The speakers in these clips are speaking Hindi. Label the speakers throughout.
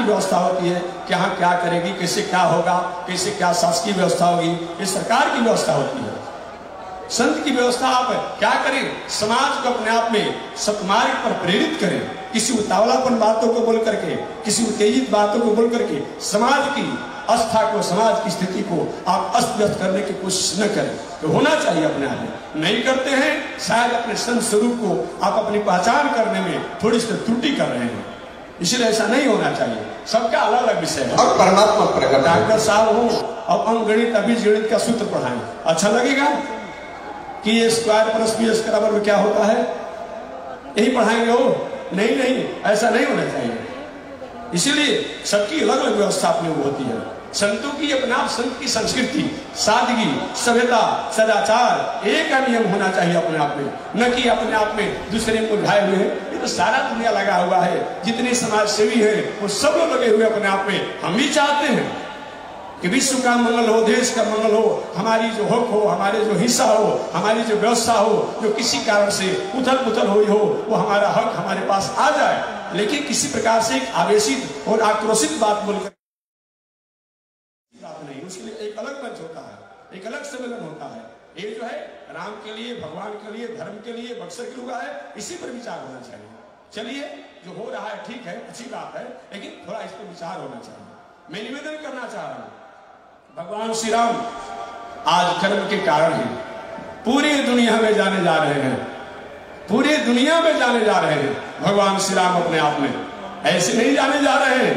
Speaker 1: व्यवस्था होती है, कहाँ क्या करेगी, कैसे क्या होगा, कैसे क्या शासकीय व्यवस्था होगी, ये सरकार की व्यवस्था होती है। संत की व्यवस्था आप क्या करें, समाज को अपने आप में सतमार्ग पर प्रेरित करें। किसी उतावलापन बातों को बोल करके, किसी उत्तेजित बातों को बोल करके समाज की आस्था को, समाज की स्थिति को आप अस्त व्यस्त करने की कोशिश न करें। तो होना चाहिए अपने आप में, नहीं करते हैं, शायद अपने संत स्वरूप को आप अपनी पहचान करने में थोड़ी सी त्रुटि कर रहे हैं। इसलिए ऐसा नहीं होना चाहिए। सबका अलग अलग विषय है।
Speaker 2: और परमात्मा प्रकट,
Speaker 1: डॉक्टर साहब हो अब अंकगणित बीजगणित का सूत्र पढ़ाएं, अच्छा लगेगा कि ये स्क्वायर प्लस बी स्क्वायर बराबर क्या होता है, यही पढ़ाएंगे हो? नहीं नहीं, ऐसा नहीं होना चाहिए। इसीलिए सबकी अलग अलग व्यवस्था अपनी होती है। संतों की अपने आप, संत की संस्कृति, सादगी, सभ्यता, सदाचार एक नियम होना चाहिए अपने आप में, न कि अपने आप में दूसरे को उठाए हुए हैं। ये तो सारा दुनिया लगा हुआ है, जितने समाज सेवी है वो सब लोग लगे हुए अपने आप में। हम भी चाहते हैं कि विश्व का मंगल हो, देश का मंगल हो, हमारी जो हक हो, हमारे जो हिस्सा हो, हमारी जो व्यवस्था हो, जो किसी कारण से उथल पुथल हुई हो, वो हमारा हक हमारे पास आ जाए। लेकिन किसी प्रकार से एक आवेशित और आक्रोशित बात बोलकर बात नहीं, उसके लिए एक अलग मंच होता है, एक अलग सम्मेलन होता है। ये जो है राम के लिए, भगवान के लिए, धर्म के लिए, बक्सर की लुगा है, इसी पर विचार होना चाहिए। चलिए, जो हो रहा है ठीक है, अच्छी बात है, लेकिन थोड़ा इस पर विचार होना चाहिए। मैं निवेदन करना चाह रहा हूं, भगवान श्री राम आज कर्म के कारण ही पूरी दुनिया में जाने जा रहे हैं, पूरी दुनिया में जाने जा रहे हैं। भगवान श्री राम अपने आप में ऐसे नहीं जाने जा रहे हैं।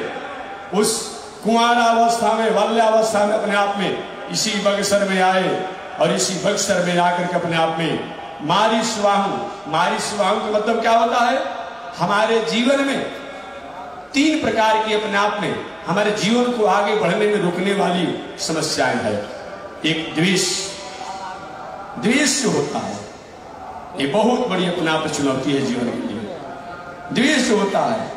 Speaker 1: उस कुंवारावस्था में, बाल्यावस्था में अपने आप में इसी बक्सर में आए और इसी बक्सर में आकर के अपने आप में मारी स्वाहू का मतलब क्या होता है? हमारे जीवन में तीन प्रकार की अपने आप में हमारे जीवन को आगे बढ़ने में रोकने वाली समस्याएं है। एक द्वेष जो होता है, ये बहुत बड़ी अपने आप चुनौती है जीवन के लिए। द्वेष जो होता है,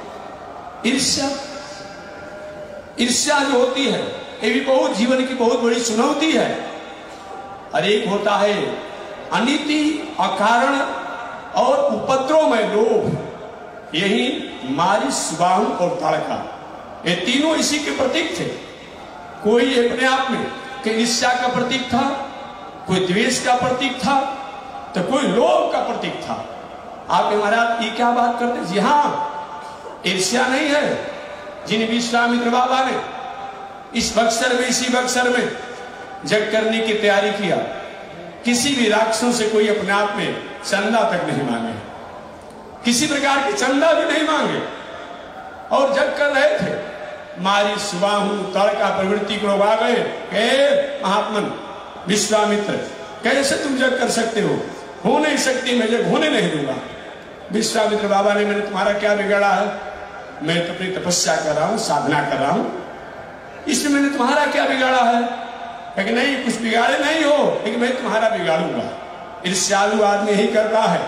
Speaker 1: ईर्ष्या जो होती है, ये भी बहुत जीवन की बहुत बड़ी चुनौती है। और एक होता है अनीति, अकारण और उपद्रवमय लोभ। यही मारी, सुबाहु और ताड़का, ये तीनों इसी के प्रतीक थे। कोई अपने आप में ईर्ष्या का प्रतीक था, कोई द्वेष का प्रतीक था, तो कोई लोभ का प्रतीक था। आप महाराज ये क्या बात करते? जी हाँ, ईर्ष्या नहीं है। जिन विश्वामित्र बाबा ने इस बक्सर में, इसी बक्सर में जग करने की तैयारी किया, किसी भी राक्षसों से कोई अपने आप में चंदा तक नहीं मांगे, किसी प्रकार की चंदा भी नहीं मांगे, और जग कर रहे थे। मारी, सुबाहु, ताड़का प्रवृत्ति को लोग आ गए, महात्मन विश्वामित्र कैसे तुम जग कर सकते हो नहीं सकती, मैं जग होने नहीं दूंगा। विश्वामित्र बाबा ने, मैंने तुम्हारा क्या बिगाड़ा है? मैं तो अपनी तपस्या कर रहा हूं, साधना कर रहा हूं, इसमें मैंने तुम्हारा क्या बिगाड़ा है? लेकिन नहीं, कुछ बिगाड़े नहीं हो, लेकिन मैं तुम्हारा बिगाड़ूंगा। ईर्ष्यालु आदमी यही करता है,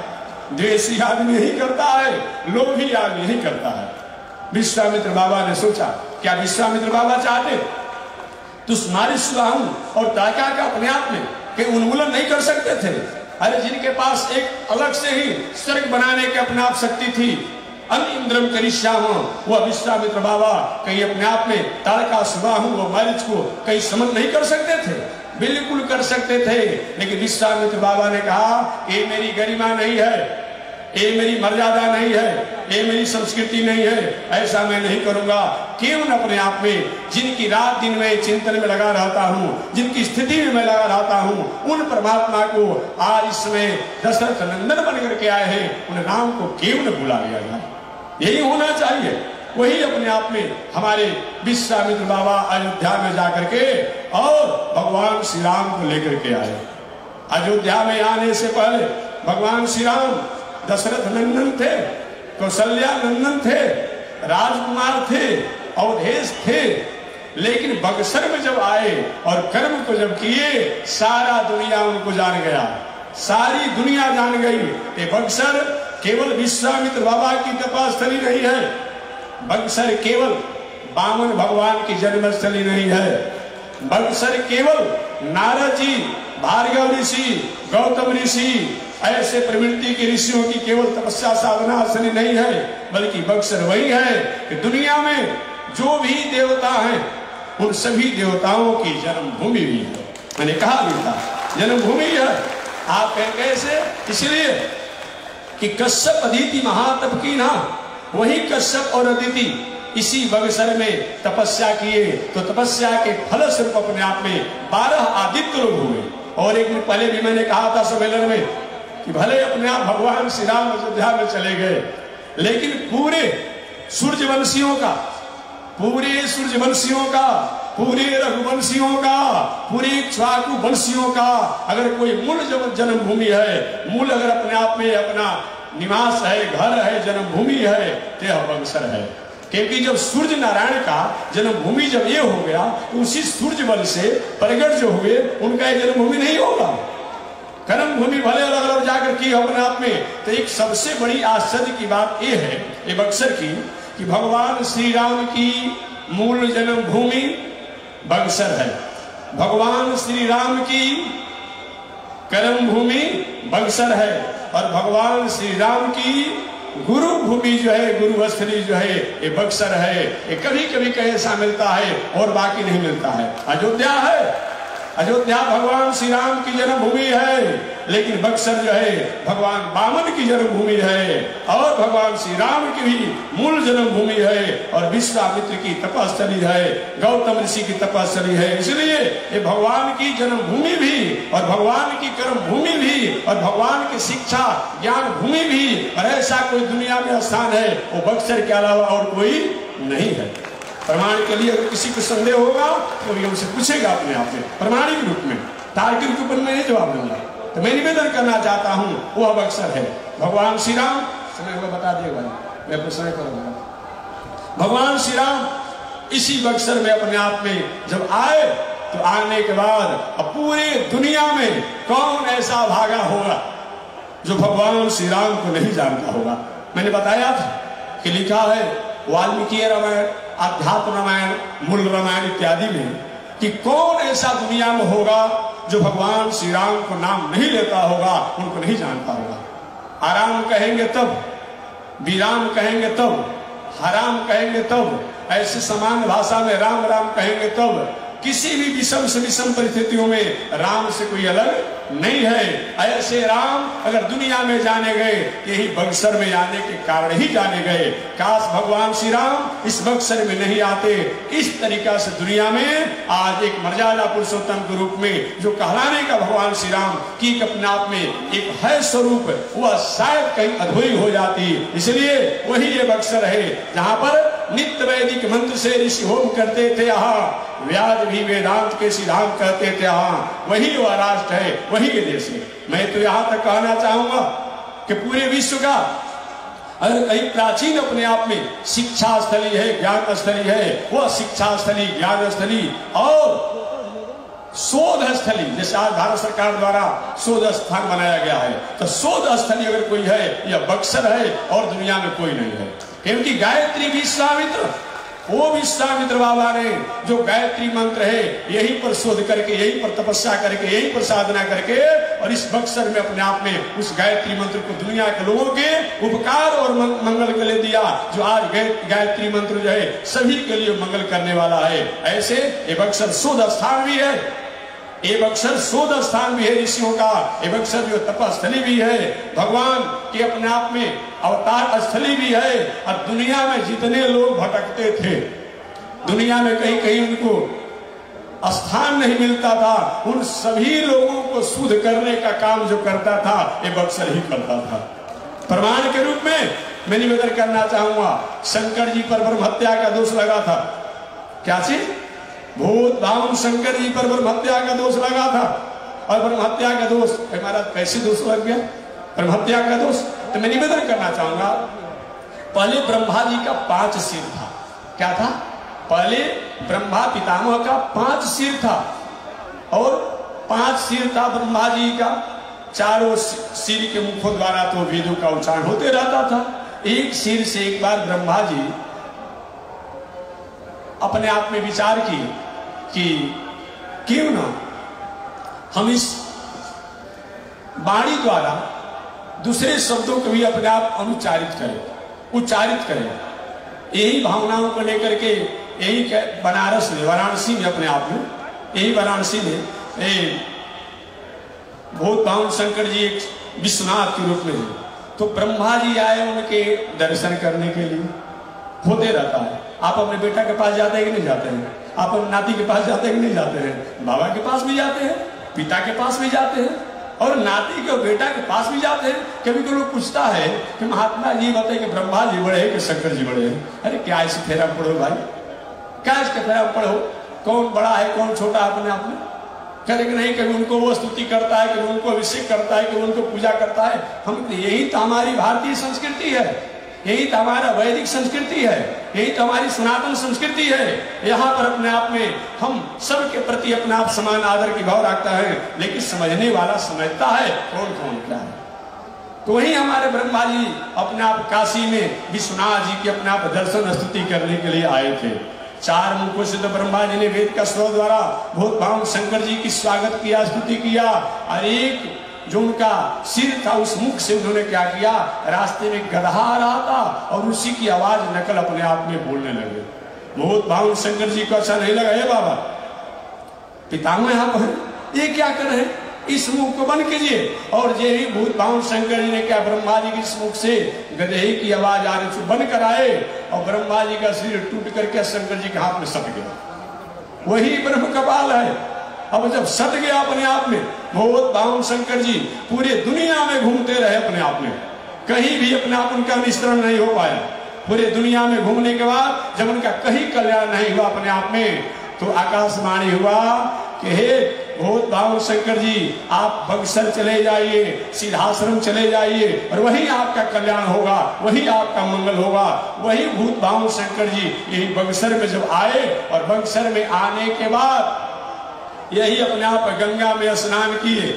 Speaker 1: द्वेषी आदमी यही करता है, लोभी आदमी यही करता है। विश्वामित्र बाबा ने सोचा, क्या विश्वामित्र बाबा चाहते तो मारी, सुबाहु और ताड़का का अपने आप में कि उन्मूलन नहीं कर सकते थे? अरे जिनके पास एक अलग से ही स्वर्ग बनाने की अपने आप शक्ति थी, इंद्रम करिष्याम, वह विश्वामित्र बाबा कहीं अपने आप में ताड़का, सुबाहु व मारीच को कहीं समझ नहीं कर सकते थे? बिल्कुल कर सकते थे। लेकिन विश्वामित्र बाबा ने कहा, ये मेरी गरिमा नहीं है, ये मेरी मर्यादा नहीं है, ये मेरी संस्कृति नहीं है, ऐसा मैं नहीं करूंगा। क्यों न अपने आप में जिनकी रात दिन में चिंतन में लगा रहता हूं, जिनकी स्थिति में मैं लगा रहता हूं, उन परमात्मा को आज इसमें दशरथ नंदन बन करके आए हैं, उन राम को क्यों न बुला लिया जाए? यही होना चाहिए। वही अपने आप में हमारे विश्वामित्र बाबा अयोध्या में जाकर के और भगवान श्री राम को लेकर के आए। अयोध्या में आने से पहले भगवान श्री राम दशरथ नंदन थे, कौशल्या नंदन थे, राजकुमार थे, अवधेश थे। लेकिन बक्सर में जब आए और कर्म को जब किए, सारा दुनिया उनको जान गया, सारी दुनिया जान गई कि बक्सर केवल विश्वामित्र बाबा की तपस्थली नहीं है, बक्सर केवल वामन भगवान की जन्मस्थली नहीं है, बक्सर केवल नारद जी, भार्गव ऋषि, गौतम ऋषि, ऐसे प्रवृत्ति के ऋषियों की केवल तपस्या साधना स्थली नहीं है, बल्कि बक्सर वही है कि दुनिया में जो भी देवता हैं उन सभी देवताओं की जन्मभूमि भी है। मैंने कहा भी था जन्मभूमि है। आप कहें कैसे? इसलिए कि कश्यप अदिति महातप की ना, वही कश्यप और अदिति इसी बगसर में तपस्या किए, तो तपस्या के फल स्वरूप अपने आप में 12 आदित्य लोग हुए। और एक दिन पहले भी मैंने कहा था सम्मेलन में कि भले अपने आप भगवान श्री राम अयोध्या में चले गए, लेकिन पूरे सूर्यवंशियों का, पूरे सूर्यवंशियों का, पूरे रघुवंशियों का, पूरे इक्ष्वाकु वंशियों का अगर कोई मूल जन्मभूमि है, मूल अगर अपने आप में अपना निवास है, घर है, जन्मभूमि है, तो यह बगसर है। क्योंकि जब सूर्य नारायण का जन्मभूमि जब ये हो गया, तो उसी सूर्य बल से प्रगट जो हुए उनका ये जन्मभूमि नहीं होगा। कर्मभूमि भले अलग अलग जाकर की अपने आप में। तो एक सबसे बड़ी आश्चर्य की बात यह है ये बक्सर की, कि भगवान श्री राम की मूल जन्मभूमि बक्सर है, भगवान श्री राम की कर्मभूमि बक्सर है, और भगवान श्री राम की गुरु भूमि जो है, गुरु स्थली जो है, ये बक्सर है। ये कभी कभी कहीं ऐसा मिलता है और बाकी नहीं मिलता है। अयोध्या है, अयोध्या भगवान श्री राम की जन्मभूमि है, लेकिन बक्सर जो है भगवान वामन की जन्मभूमि है, और भगवान श्री राम की भी मूल जन्मभूमि है, और विश्वामित्र की तपस्थली है, गौतम ऋषि की तपस्थली है। इसलिए ये भगवान की जन्मभूमि भी, और भगवान की कर्म भूमि भी, और भगवान की शिक्षा ज्ञान भूमि भी, और ऐसा कोई दुनिया में स्थान है वो बक्सर के अलावा और कोई नहीं है। प्रमाण के लिए अगर किसी को संदेह होगा तो ये हमसे पूछेगा अपने आप में, प्रमाणिक रूप में, तार्किक रूप में नहीं जवाब दूंगा। तो मैं निवेदन करना चाहता हूँ वह बक्सर है। भगवान श्री राम, समय को बता दिए भाई, मैं अपने समय करूंगा। भगवान श्री राम इसी बक्सर में अपने आप में जब आए, तो आने के बाद अब पूरे दुनिया में कौन ऐसा भागा होगा जो भगवान श्री राम को नहीं जानता होगा। मैंने बताया था कि लिखा है वाल्मीकि रामायण, अध्यात्म रामायण, मूल रामायण इत्यादि में, कि कौन ऐसा दुनिया में होगा जो भगवान श्री राम को नाम नहीं लेता होगा, उनको नहीं जानता होगा। आराम कहेंगे तब, विराम कहेंगे तब, हराम कहेंगे तब, ऐसे समान भाषा में राम राम कहेंगे तब, किसी भी विषम से विषम परिस्थितियों में राम से कोई अलग नहीं है। ऐसे राम अगर दुनिया में जाने गए, यही बक्सर में आने के कारण ही जाने गए। काश भगवान श्री राम इस बक्सर में नहीं आते। इस तरीका से दुनिया में आज एक मर्यादा पुरुषोत्तम के रूप में जो कहलाने का भगवान श्री राम की अपने आप में एक है स्वरूप, वह शायद कहीं अधूरी हो जाती। इसलिए वही ये बक्सर है जहाँ पर नित्य वैदिक मंत्र से ऋषि होम करते थे। यहाँ व्यास भी वेदांत के सिद्धांत कहते थे। यहाँ वही वह राष्ट्र है, वही ये देश है। मैं तो यहाँ तक कहना चाहूंगा कि पूरे विश्व का अगर कहीं प्राचीन अपने आप में शिक्षा स्थली है, ज्ञान स्थली है, वह शिक्षा स्थली, ज्ञान स्थली और शोध स्थली, जैसे आज भारत सरकार द्वारा शोध स्थान बनाया गया है, तो शोध स्थली अगर कोई है यह बक्सर है और दुनिया में कोई नहीं है। क्योंकि गायत्री विश्वामित्र, वो विश्वामित्र बाबा ने जो गायत्री मंत्र है यहीं पर शोध करके, यहीं पर तपस्या करके, यहीं पर साधना करके, और इस बक्सर में अपने आप में उस गायत्री मंत्र को दुनिया के लोगों के उपकार और मंगल के लिए दिया। जो आज गायत्री मंत्र जो है सभी के लिए मंगल करने वाला है। ऐसे ये बक्सर शोध स्थान भी है, ये बक्सर शोध स्थान भी है ऋषियों का, ये बक्सर जो तपस्थली भी है, भगवान के अपने आप में अवतार स्थली भी है। और दुनिया में जितने लोग भटकते थे, दुनिया में कहीं कहीं उनको स्थान नहीं मिलता था, उन सभी लोगों को शुद्ध करने का काम जो करता था ये बक्सर ही करता था। प्रमाण के रूप में मैं निवेदन करना चाहूंगा, शंकर जी पर ब्रह्म हत्या का दोष लगा था। क्या चीज? भूत धाम शंकर जी पर ब्रह्म हत्या का दोष लगा था। और ब्रह्म हत्या का दोष महाराज कैसे दोष लग गया? ब्रह्म हत्या का दोष तो मैं निवेदन करना चाहूंगा, पहले ब्रह्मा जी का 5 सिर था। क्या था? पहले ब्रह्मा पितामह का 5 सिर था, और 5 सिर था ब्रह्मा जी का। चारों सिर के मुखों द्वारा तो वेदों का उच्चारण होते रहता था। एक सिर से एक बार ब्रह्मा जी अपने आप में विचार किए कि क्यों ना हम इस वाणी द्वारा दूसरे शब्दों को भी अपने आप अनुच्चारित करें, उच्चारित करें। यही भावनाओं को लेकर के यही बनारस में, वाराणसी में, अपने आप में यही वाराणसी में भूत बाउन शंकर जी एक विश्वनाथ के रूप में है। तो ब्रह्मा जी आए उनके दर्शन करने के लिए, होते रहता है। आप अपने बेटा के पास जाते हैं कि नहीं जाते हैं? आप अपने नाती के पास जाते हैं कि नहीं जाते हैं? बाबा के पास भी जाते हैं, पिता के पास भी जाते हैं, और नाती के बेटा के पास भी जाते हैं। कभी कोई लोग पूछता है कि महात्मा जी बताए कि ब्रह्मा जी बड़े हैं कि शंकर जी बड़े हैं? अरे क्या इसे फेरा पढ़ो भाई, क्या इसके फेरा पढ़ो, कौन बड़ा है कौन छोटा है अपने आप में? कहते कि नहीं, कभी उनको वो स्तुति करता है, कभी उनको अभिषेक करता है, कभी उनको पूजा करता है। हम यही तो हमारी भारतीय संस्कृति है, यही तो हमारा वैदिक संस्कृति है, यही तो हमारी सनातन संस्कृति है। यहाँ पर अपने आप में हम सबके प्रति अपने आप समान आदर की भाव रखता है, लेकिन समझने वाला समझता है कौन कौन क्या है। तो वही हमारे ब्रह्मा जी अपने आप काशी में विश्वनाथ जी के अपने आप दर्शन स्तुति करने के लिए आए थे। 4 मुखों से तो ब्रह्मा जी ने वेद का स्वर द्वारा भूत बाउन शंकर जी की स्वागत किया, स्तुति किया, और एक जो उनका सिर था उस मुख से उन्होंने क्या किया, रास्ते में गधा आ रहा था और उसी की आवाज नकल अपने आप में बोलने लगे। भूत बाउन शंकर जी को अच्छा नहीं लगा, हे बाबा पितामह यहाँ पर ये क्या कर रहे हैं, इस मुख को बंद कीजिए। और ये ही भूत बाउन शंकर जी ने क्या, ब्रह्मा जी के इस मुख से गधे की आवाज आ रही थी, बंद कराए, और ब्रह्मा जी का सिर टूट करके शंकर जी के हाथ में सट गया। वही ब्रह्म कपाल है। अब जब सट गया अपने आप में, भूत बाउन शंकर जी पूरे दुनिया में घूमते रहे अपने आप में, कहीं भी अपने आप उनका निस्तरण नहीं हो पाया। पूरे दुनिया में घूमने के बाद जब उनका कहीं कल्याण नहीं हुआ अपने आप में, तो आकाशवाणी हुआ कि हे भूत बाउन शंकर जी, आप बक्सर चले जाइए, सिद्धाश्रम चले जाइए, और वही आपका कल्याण होगा, वही आपका मंगल होगा। वही भूत बाउन शंकर जी यही बक्सर में जब आए, और बक्सर में आने के बाद यही अपने आप गंगा में स्नान किए,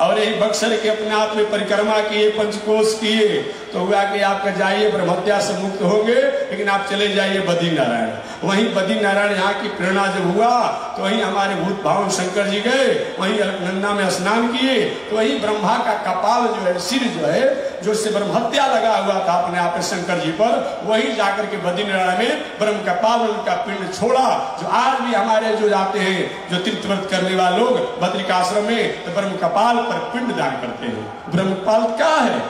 Speaker 1: और यही बक्सर के अपने आप में परिक्रमा किए, पंचकोश किए, तो हुआ कि आपका जाइए ब्रह्मत्या से मुक्त होंगे, लेकिन आप चले जाइए बद्रीनारायण। वहीं बद्रीनारायण यहाँ की प्रेरणा जब हुआ, तो वहीं हमारे भूत बाउन शंकर जी गए, वहीं अलकनंदा में स्नान किए, तो वहीं ब्रह्मा का कपाल जो है, सिर जो है, जो से ब्रह्मत्या लगा हुआ था अपने आप शंकर जी पर, वही जाकर के बद्रीनारायण में ब्रह्म कपाल उनका पिंड छोड़ा। जो आज भी हमारे जो जाते हैं, जो तीर्थव्रत करने वाले लोग बद्रिकाश्रम में, तो ब्रह्म कपाल पर पिंड दान करते हैं। ब्रह्म कपाल क्या है,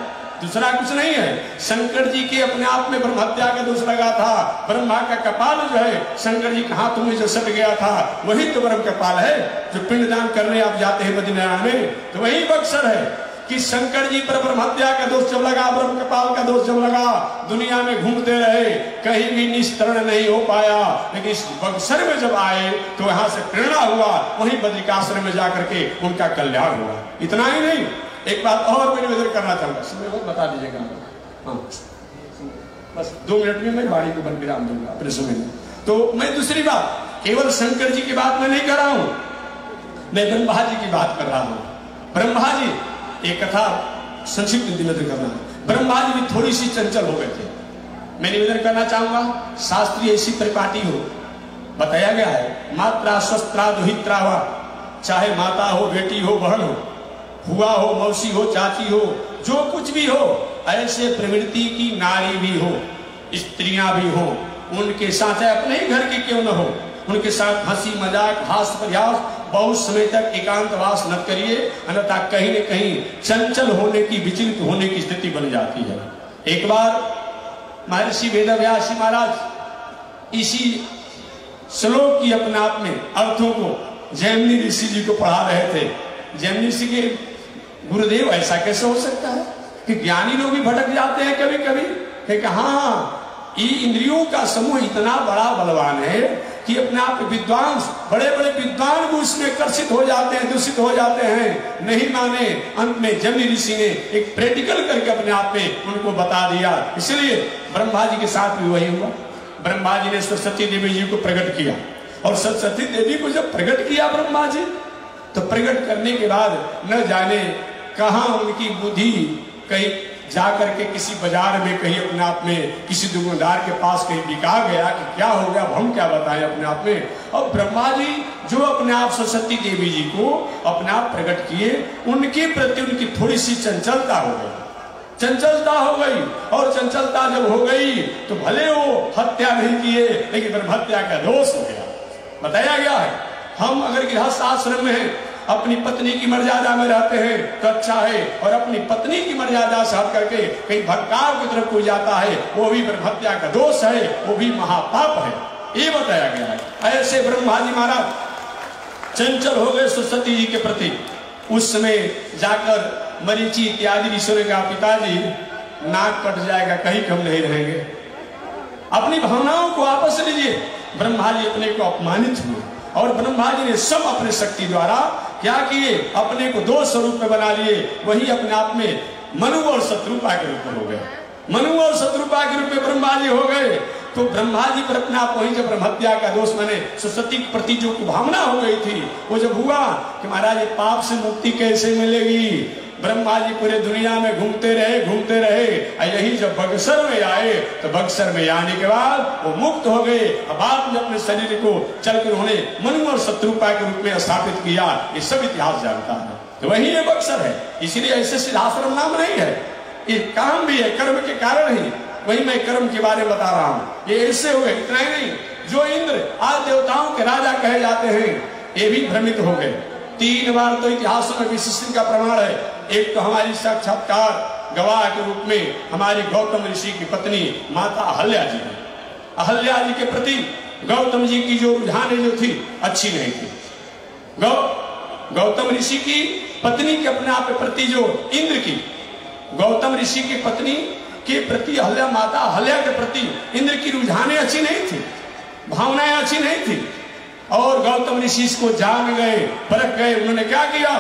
Speaker 1: दूसरा कुछ नहीं है। शंकर जी के अपने आप में ब्रह्म हत्या का दोष लगा था, ब्रह्मा का कपाल जो है शंकर जी के हाथों में जो सट गया था, वही तो ब्रह्म कपाल है। जो पिंडदान करने आप जाते हैं बद्रीनारायण में, तो वही बक्सर है कि शंकर जी पर ब्रह्म हत्या का दोष जब लगा, ब्रह्म कपाल का दोष जब लगा, दुनिया में घूमते रहे, कहीं भी निस्तरण नहीं हो पाया, लेकिन इस बक्सर में जब आए तो वहां से प्रेरणा हुआ, वहीं बद्रिकाश्रम में जाकर के उनका कल्याण हुआ। इतना ही नहीं, एक बात और मैं निवेदन करना चाहूंगा, समय वक्त बता दीजिएगा। हाँ, बस 2 मिनट में मैं वाणी को बंद विराम दूंगा अपने समय में। तो मैं दूसरी बात, केवल शंकर जी की बात मैं नहीं कर रहा हूं, मैं ब्रह्मा जी की बात कर रहा हूं। ब्रह्मा जी, एक कथा संक्षिप्त निवेदन करना, ब्रह्मा जी भी थोड़ी सी चंचल हो गए थे। मैं निवेदन करना चाहूंगा, शास्त्रीय ऐसी परिपाटी हो, बताया गया है मात्रा शस्त्रा दुहित्रा, चाहे माता हो, बेटी हो, बहन हो, हुआ हो, मौसी हो, चाची हो, जो कुछ भी हो, ऐसे प्रवृत्ति की नारी भी हो, स्त्रियां भी हो, उनके साथ अपने ही घर की क्यों न हो, उनके साथ हंसी मजाक हास्य प्रयास बहुत समय तक एकांतवास न करिए, अन्यथा कहीं न कहीं चंचल होने की, विचलित होने की स्थिति बन जाती है। एक बार महर्षि वेदव्यास महाराज इसी श्लोक की अपने आप में अर्थों को जैमिनी ऋषि जी को पढ़ा रहे थे। जैमिनी ऋषि के गुरुदेव, ऐसा कैसे हो सकता है कि ज्ञानी लोग भी भटक जाते हैं कभी कभी, कि हाँ ये इंद्रियों का समूह इतना बड़ा बलवान है कि अपने आप विद्वांस, बड़े बड़े विद्वान भी उसमें कर्षित हो जाते हैं, दूषित हो जाते हैं। नहीं माने, अंत में जैमिनी ऋषि ने एक प्रैक्टिकल करके अपने आप में उनको बता दिया। इसलिए ब्रह्मा जी के साथ भी वही हुआ। ब्रह्मा जी ने सरस्वती देवी जी को प्रकट किया, और सरस्वती देवी को जब प्रकट किया ब्रह्मा जी, तो प्रकट करने के बाद न जाने कहां उनकी बुद्धि कहीं जाकर के किसी बाजार में, कहीं अपने आप में किसी दुकानदार के पास कहीं बिका गया कि क्या हो गया, हम क्या बताएं अपने आप में। और ब्रह्मा जी जो अपने आप सरस्वती देवी जी को अपने आप प्रकट किए, उनके प्रति उनकी थोड़ी सी चंचलता हो गई। चंचलता हो गई, और चंचलता जब हो गई तो भले वो हत्या नहीं किए, लेकिन ब्रह्म हत्या का दोष हो गया। बताया गया है हम अगर गृहस्थ आश्रम में हैं, अपनी पत्नी की मर्यादा में रहते हैं तो अच्छा है, और अपनी पत्नी की मर्यादा से हट करके कहीं भटकाव की तरफ कोई जाता है, वो भी ब्रह्म हत्या का दोष है, वो भी महापाप है, ये बताया गया है। ऐसे ब्रह्मा जी महाराज चंचल हो गए सरस्वती जी के प्रति। उस समय जाकर मरीचि इत्यादि ऋषियों का पिताजी नाक कट जाएगा, कहीं कम नहीं रहेंगे, अपनी भावनाओं को वापस लीजिए। ब्रह्मा जी अपने को अपमानित हुए, और ब्रह्मा जी ने सब अपने शक्ति द्वारा क्या किए, अपने को दो स्वरूप में बना लिए। वही अपने आप में मनु और शत्रुपा के रूप में हो गए, मनु और शत्रुपा के रूप में ब्रह्मा जी हो गए। तो ब्रह्मा जी पर अपने आप वही जब ब्रह्म हत्या का दोष माने सरस्वती के प्रति जो भावना हो गई थी, वो जब हुआ कि महाराज पाप से मुक्ति कैसे मिलेगी, ब्रह्मा जी पूरे दुनिया में घूमते रहे, यही जब बक्सर में आए तो बक्सर में आने के बाद वो मुक्त हो गए। बाद में अपने शरीर को चलकर उन्होंने मनु और शत्रुपा के रूप में स्थापित किया। ये सब इतिहास जानता है, तो वही ये बक्सर है। इसीलिए ऐसे सिद्धाश्रम नाम नहीं है, ये काम भी है, कर्म के कारण ही। वही मैं कर्म के बारे में बता रहा हूँ। ये ऐसे हुए, इतना ही नहीं, जो इंद्र आज देवताओं के राजा कहे जाते हैं, ये भी भ्रमित हो गए। 3 बार तो इतिहासों में विशिष्ट का प्रमाण है। एक तो हमारी साक्षात्कार गवाह के रूप में हमारी गौतम ऋषि की पत्नी माता अहल्या जी है। अहल्या जी के प्रति गौतम जी की जो रुझाने जो थी अच्छी नहीं थी। गौतम ऋषि की पत्नी के अपने आप के प्रति जो इंद्र की, गौतम ऋषि की पत्नी के प्रति अहल्या, माता अहल्या के प्रति इंद्र की रुझाने अच्छी नहीं थी, भावनाएं अच्छी नहीं थी। और गौतम ऋषि इसको जान गए, परख गए। उन्होंने क्या किया,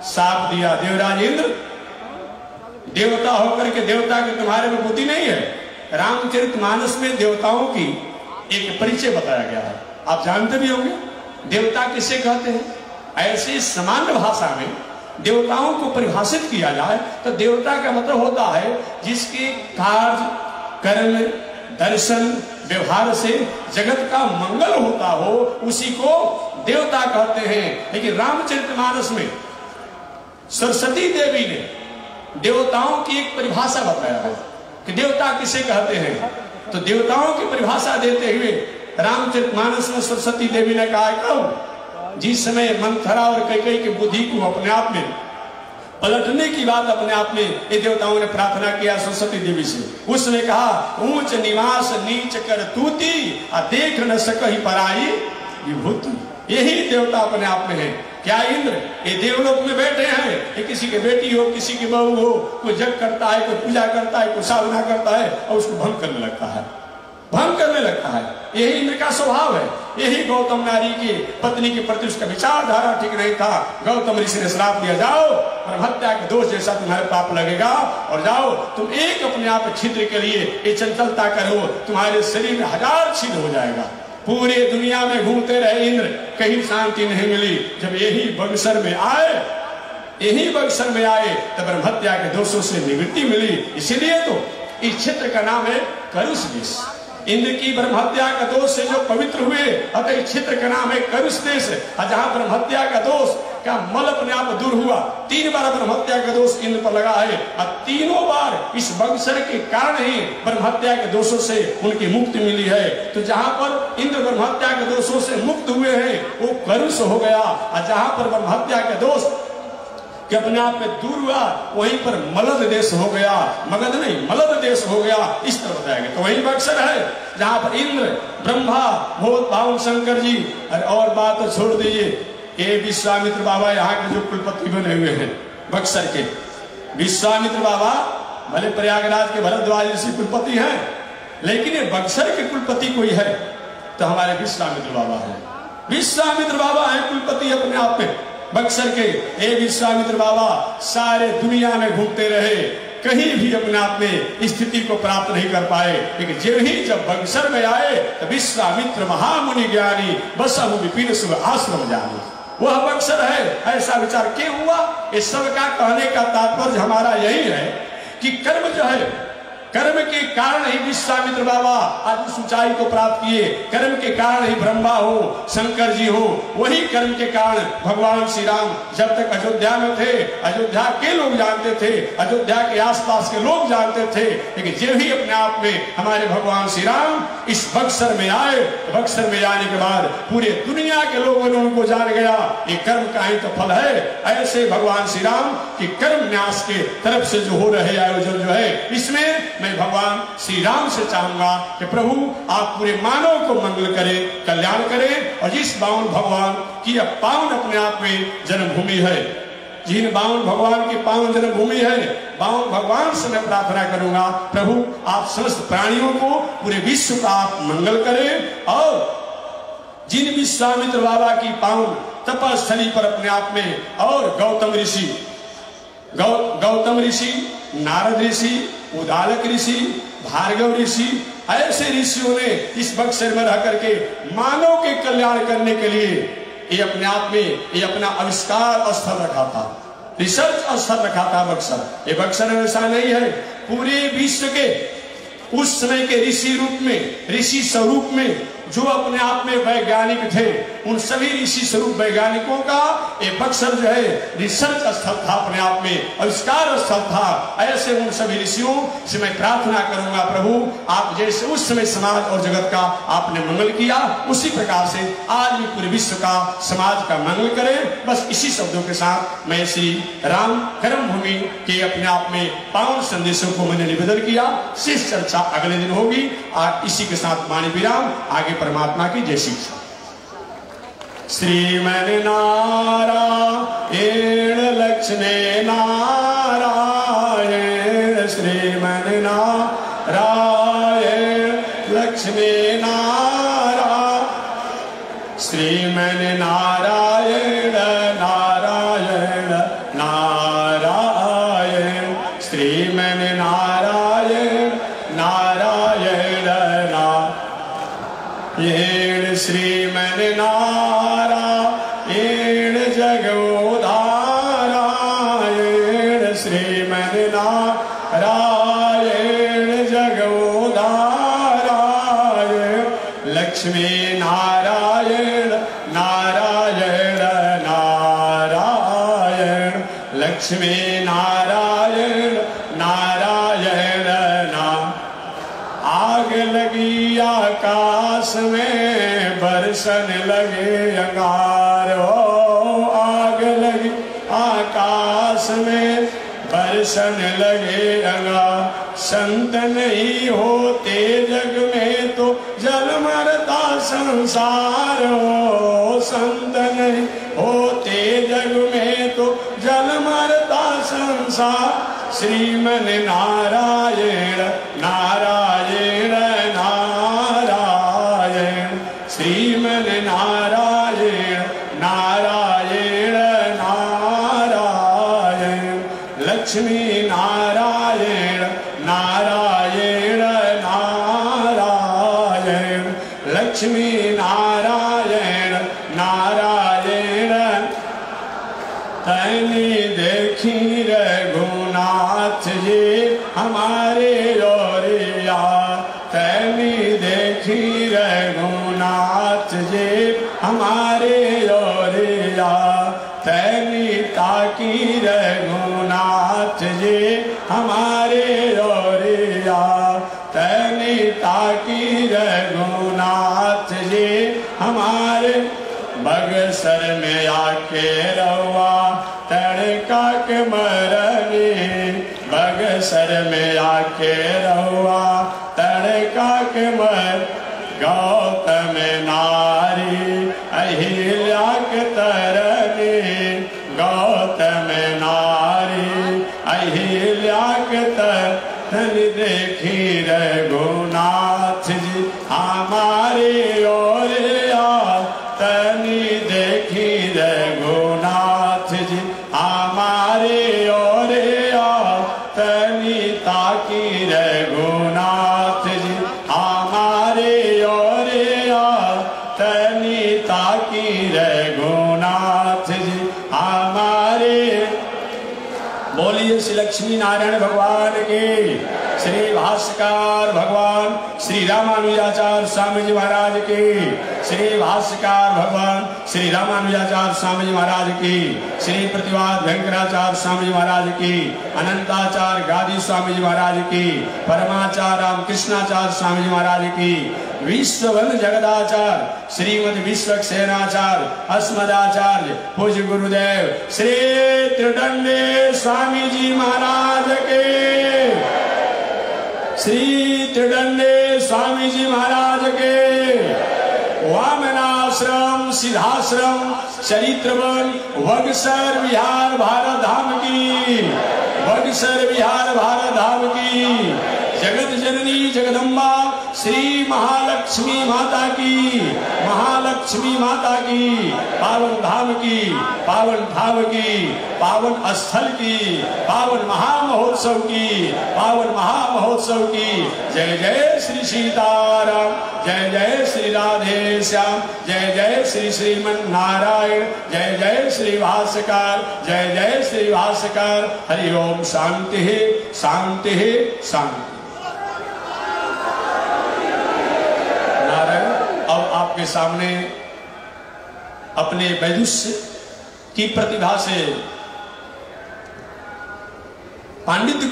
Speaker 1: साप दिया, देवराज इंद्र, देवता होकर के देवता के तुम्हारे में बुद्धि नहीं है। रामचरितमानस में देवताओं की एक परिचय बताया गया है, आप जानते भी होंगे देवता किसे कहते हैं। ऐसी सामान्य भाषा में देवताओं को परिभाषित किया जाए तो देवता का मतलब होता है जिसके कार्य, कर्म, दर्शन, व्यवहार से जगत का मंगल होता हो, उसी को देवता कहते हैं। लेकिन रामचरितमानस में सरस्वती देवी ने देवताओं की एक परिभाषा बताया है कि देवता किसे कहते हैं। तो देवताओं की परिभाषा देते हुए रामचरितमानस में सरस्वती देवी ने कहा, कब जिस समय मंथरा और कैकेयी की बुद्धि को अपने आप में पलटने की बात अपने आप में ये देवताओं ने प्रार्थना किया सरस्वती देवी से। उसने कहा, ऊंच निवास नीच कर तूती, देख न सकहि पराई विभूति। यही देवता अपने आप में है। क्या इंद्र ये देवलोक में बैठे हैं, ये किसी की बेटी हो, किसी की बहू हो, कोई जग करता है, कोई पूजा करता है, कोई साधना करता है और उसको भंग करने लगता है, भंग करने लगता है। यही इंद्र का स्वभाव है। यही गौतम नारी की पत्नी के प्रति उसका विचारधारा ठीक नहीं था। गौतम ऋषि ने श्राप दिया, जाओ ब्रह्म हत्या के दोष जैसा तुम्हारे पाप लगेगा, और जाओ तुम एक अपने आप छिद्र के लिए ये चंचलता करो, तुम्हारे शरीर में 1000 छिद्र हो जाएगा। पूरे दुनिया में घूमते रहे इंद्र, कहीं शांति नहीं मिली। जब यही बक्सर में आए, यही बक्सर में आए तब ब्रह्म हत्या के दोषों से निवृत्ति मिली। इसीलिए तो इस क्षेत्र का नाम है करुष देश। इंद्र की ब्रह्म हत्या का दोष से जो पवित्र हुए, अतः इस क्षेत्र का नाम है करुष देश। जहां ब्रह्म हत्या का दोष का मल अपने आप दूर हुआ। 3 बार ब्रह्म हत्या का दोष इंद्र पर लगा है, और तीनों बार इस बक्सर के कारण ही ब्रह्म हत्या के दोषों से उनकी मुक्ति मिली है। तो जहां पर इंद्र ब्रह्म हत्या के दोषों से मुक्त हुए हैं वो करुष हो गया, और जहां पर ब्रह्म हत्या के दोष कि अपने आप में दूर हुआ वहीं पर मलद देश हो गया, मगध नहीं मलद देश हो गया। इस तरह बताया गया। तो वही बक्सर है जहां पर इंद्र, ब्रह्मा, भूत भावन शंकर जी, और बात तो छोड़ दीजिए, ये विश्वामित्र बाबा यहाँ के जो कुलपति बने हुए हैं बक्सर के, विश्वामित्र बाबा भले प्रयागराज के भरद्वाज ऋषि कुलपति हैं, लेकिन ये बक्सर के कुलपति कोई है तो हमारे विश्वामित्र बाबा है। विश्वामित्र बाबा है कुलपति अपने आप में बक्सर के। ये विश्वामित्र बाबा सारे दुनिया में घूमते रहे, कहीं भी अपने आप में स्थिति को प्राप्त नहीं कर पाए। लेकिन जब बक्सर में आए तो विश्वामित्र महामुनि ज्ञानी बसहु विपिन शुभ आश्रम जानी, वह बक्सर है। ऐसा विचार क्यों हुआ? इस सब का कहने का तात्पर्य हमारा यही है कि कर्म जो है कर्म के कारण ही विश्वामित्र बाबा आज उस ऊंचाई को प्राप्त किए। कर्म के कारण ही ब्रह्मा हो, शंकर जी हो। वही कर्म के कारण भगवान श्री राम जब तक अयोध्या में थे, अयोध्या के लोग जानते थे, अयोध्या के आसपास के लोग जानते थे, लेकिन जब ही अपने आप में हमारे भगवान श्री राम इस बक्सर में आए, बक्सर में आने के बाद पूरे दुनिया के लोगों ने उनको जान गया ये कर्म का ही तो फल है। ऐसे भगवान श्री राम की कर्म न्यास के तरफ से जो हो रहे आयोजन जो है, इसमें मैं भगवान श्री राम से चाहूंगा कि प्रभु आप पूरे मानव को मंगल करें, कल्याण करें। और जिस बावन भगवान की यह पावन अपने आप में जन्मभूमि है, जिन बावन भगवान की पावन जन्मभूमि है, बावन भगवान से मैं प्रार्थना करूंगा प्रभु आप समस्त प्राणियों को, पूरे विश्व का आप मंगल करें। और जिन विश्वामित्र बाबा की पावन तपस्थली पर अपने आप में, और गौतम ऋषि, नारद ऋषि, उदालक ऋषि, भार्गव ऋषि, ऐसे ऋषियों ने इस बक्सर में रह करके मानव के कल्याण करने के लिए ये अपने आप में ये अपना आविष्कार स्थल रखा था, रिसर्च स्थल रखा था बक्सर। ये बक्सर ऐसा नहीं है, पूरे विश्व के उस समय के ऋषि रूप में, ऋषि स्वरूप में जो अपने आप में वैज्ञानिक थे, उन सभी ऋषि स्वरूप वैज्ञानिकों का ये बक्सर जो है रिसर्च स्थल था, अपने आप में आविष्कार स्थल था। ऐसे उन सभी ऋषियों से मैं प्रार्थना करूंगा प्रभु आप जैसे उस समय समाज और जगत का आपने मंगल किया, उसी प्रकार से आज भी पूरे विश्व का समाज का मंगल करें। बस इसी शब्दों के साथ मैं श्री राम कर्म भूमि के अपने आप में पावन संदेशों को मैंने निवेदन किया। शेष चर्चा अगले दिन होगी। आज इसी के साथ वाणी विराम, आगे परमात्मा की जय शिक्षा। श्रीमन नारायण लक्ष्मी नारायण, श्रीमन नारायण लक्ष्मी नारायण, श्रीमन नारायण नारायण नारायण, श्रीमन नारायण नारायण नारायण, श्रीमन नारायण जगोदारायण, श्रीमन नारायण जगोदारायण, लक्ष्मी नारायण नारायण नारायण, लक्ष्मी नारायण नारायण नारायण। आग लगी आकाश में बरसन लगे अंगार हो, आग लगी आकाश में बरसन लगे अंगार, संत नहीं होते जग में तो जल मरता संसार हो, संत नहीं होते जग में तो जल मरता संसार, श्रीमन नारायण नारायण नारायण, श्रीमन नारायण नारायण नारायण, लक्ष्मी नारायण नारायण नारायण, लक्ष्मी नारायण नारायण। तैनी देखी रघुनाथ जी हमारे ओरिया, तैनी देखी रघुनाथ जी हमारे ओरिया, तैनी ताकी रघुनाथ जी हमारे ओरिया, तैनी ताकी रघुनाथ जी हमारे। बगसर में आके रवा तड़का के मरनी, बगसर में आके रवा तड़का के मर, गौतम नारी अहिल्या के तरनी, गौतम नारी अहिल्या के तरनी, देखी रघुनाथ जी हमारे ओरिया, तनी देखी रघुनाथ जी हमारे ओरिया, तनी ताकी रघुनाथ जी हमारे ओरिया, तनी ताकी रघुनाथ जी हमारे। बोलिए श्री लक्ष्मी नारायण भगवान की, श्री भाष्यकार भगवान श्री रामानुजाचार्य स्वामी जी महाराज की, श्री भाष्यकार भगवान श्री रामानुजाचार्य स्वामी जी महाराज की, श्री प्रतिवाद भयंकराचार्य स्वामी जी महाराज की, अनंताचार्य गादी स्वामी जी महाराज की, परमाचार्य रामकृष्णाचार्य स्वामी जी महाराज की, विश्वबंध जगदाचार्य श्रीमद विश्वक्सेनाचार्य अस्मदाचार्य पूज्य गुरुदेव श्री त्रिदंडी स्वामी जी महाराज के, श्री त्रिदंडी स्वामी जी महाराज के, वामनाश्रम सिद्धाश्रम चरित्रवन बक्सर बिहार भारत धाम की, बक्सर बिहार भारत धाम की, जगत जननी जगदम्बा श्री महालक्ष्मी माता की, महालक्ष्मी माता की, पावन धाम की, पावन धाम की, पावन स्थल की, पावन महामहोत्सव की, पावन महामहोत्सव की। जय जय श्री सीताराम, जय जय श्री राधे श्याम, जय जय श्री श्रीमन नारायण, जय जय श्री भाष्यकार, जय जय श्री भाष्यकार। हरि ओम। शांति शांति शांति। अब आपके सामने अपने वैदुष्य की प्रतिभा से पांडित्य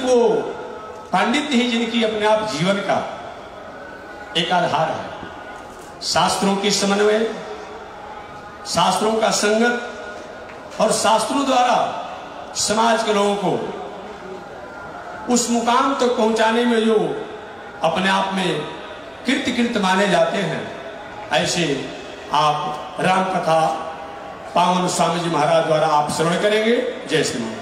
Speaker 1: ही जिनकी अपने आप जीवन का एक आधार है, शास्त्रों की समन्वय, शास्त्रों का संगत और शास्त्रों द्वारा समाज के लोगों को उस मुकाम तक पहुंचाने में जो अपने आप में कृत माने जाते हैं, ऐसे आप राम कथा पावन स्वामी जी महाराज द्वारा आप श्रवण करेंगे। जय श्री राम।